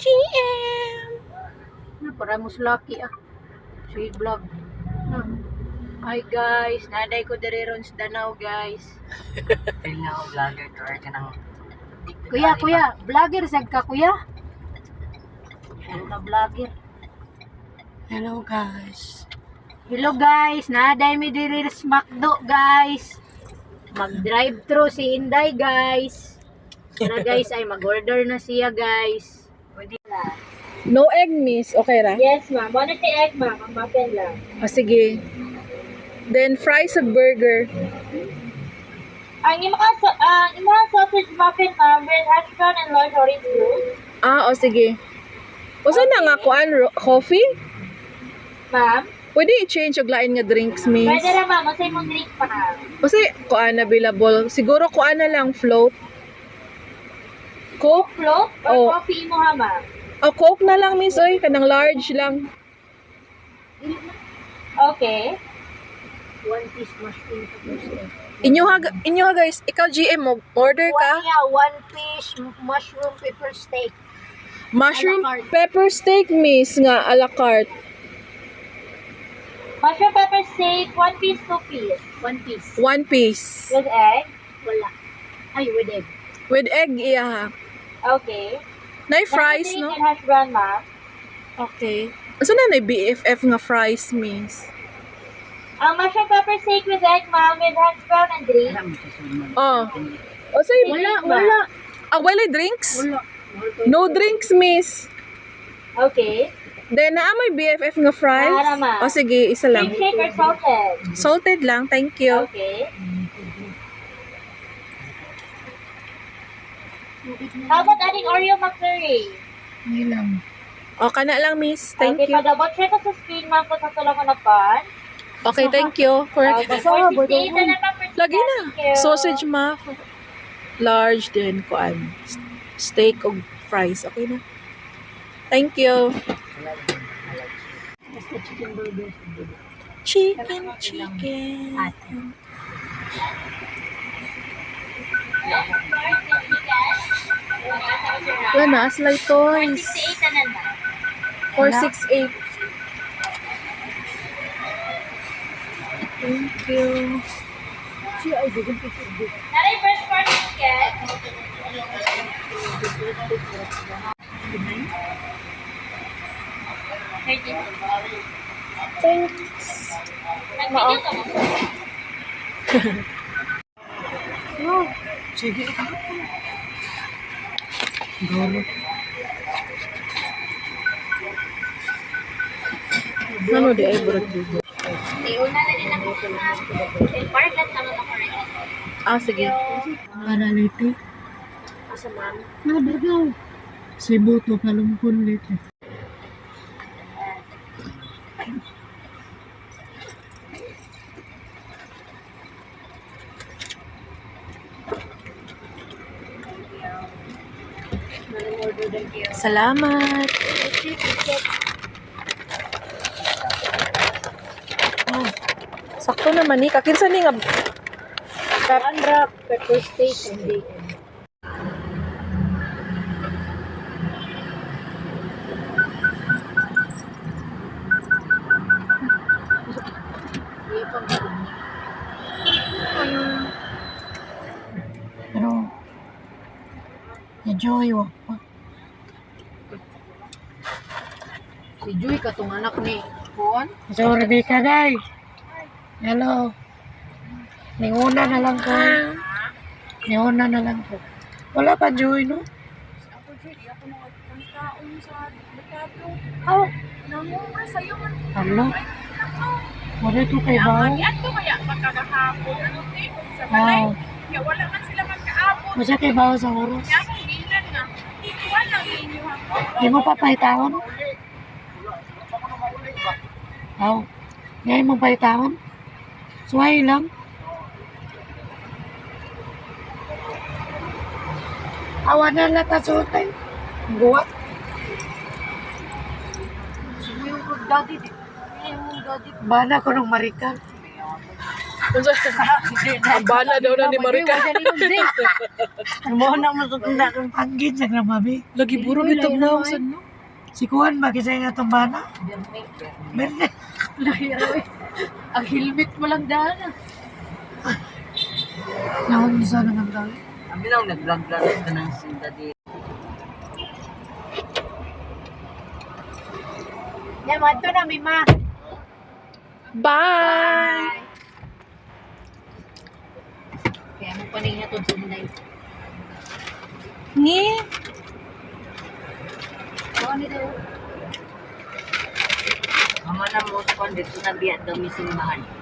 GM! Paramos lucky Sweet vlog. Hi guys, naday ko diri ron sa Danau guys. Feeling ako vlogger to or ka ng... Kuya, vlogger sad ka kuya? Puro na vlogger. Hello guys. Hello guys, naday mi diri sa McDo guys. Mag-drive thru si Inday guys. Tara guys, ay mag-order na siya guys. No egg, miss. Okay ra? Yes ma'am, ano ti egg ma'am? Ang muffin lang. Sige. Then, fries of burger. Ang imong sausage muffin ma'am with hash brown and large orange juice. Sige. O saan na nga kuan? Coffee? Ma'am, Pwede i-change og lain nga drinks, miss. pwede na ma'am, masay mong drink pa ka. Kasi kuan available. Siguro kuan na lang float. Coke? Float or Oh. coffee mo ha ma'am? Coke na lang, miss. Oy, kanang large lang. Okay. One piece mushroom pepper steak. Inyo ha guys. Ikaw GM mo. Order ka. One piece mushroom pepper steak. Mushroom A la carte. pepper steak, miss. Nga, a la carte. Mushroom pepper steak, one piece, two piece. One piece. One piece. With egg? Wala. Ay, with egg. With egg, iya ha. Okay. Nay fries, Drink no? and hash brown ma'am. Okay. Asa na BFF nga fries, miss? Ang mushroom pepper steak with egg ma'am with hash brown and drink. Alam mo sa sunod. O say, Wala. wala drinks? Wala. No drinks, miss. Okay. Then, may BFF nga fries? Wala naman. O sige, isa lang. Cream shake or salted? Salted lang, thank you. Okay. How about adding Oreo McFlurry? Hindi lang. O, kana lang, miss. Thank Okay, you. pa-double check ko sa screen ma'am kung sa tulang ko na pan. Okay, thank you. Correct. For 68 na naman per Lagi na. Thank you. Sausage ma. Large din, kuan. Steak o fries. Okay na. Thank you. Basta chicken burger. Chicken. Wala na, Aslay Toys. 68 na naman. 468. Thank you. Naray first part ticket. Thanks. Nag-video ka mo. Sige. Goro. Ano di ay burot dito? Una na din ako sa part lang naman ako rin. Sige. Paraliti. Asa ma'am? Nadagaw. Cebu to Kalumpun lito. Salamat. Sakto naman ni. Kakinsa ni nga. Andra pepper steak and bacon. Pero, enjoy mo. Si Joy katong anak ni Juan. So, Rebecca, day. Hello. Ninguna na lang ko. Ninguna na lang ko. Wala pa, Joy, no? Ako Joy, ako nang taon sa merkado. Oh, namura sa'yo man. Hello. Wala ito kay Bao. Ato kaya magkagahapon ano te sa Wow. Kaya wala man sila magkaabot. Masa kay Bao sa oras. Kaya kung bilan na. Wala ninyo ha. Di mo pa pahitahon? Aw. Ngayon mo pahitahon? Suway lang. Awan na lang tasultay. Guwak. Yung daddy, yung daddy. Bana ko ng marikan. Ang bana daw na ni Marika. Mo na mo tutunda kang panggit sa gramabi. Lagi burong itong na sa no. Si Kuan ba kisay nga itong bana? Berne. Ang helmet mo lang daan. Naon mo sa nang daw. Kami lang nag-vlog-vlog ka ng sinda di. Yan, mato na, Mima. Bye! Kaya mo paning na ito, Sunday. Ni? Ano daw? Mama na mo sa dito na biya daw misimbahan.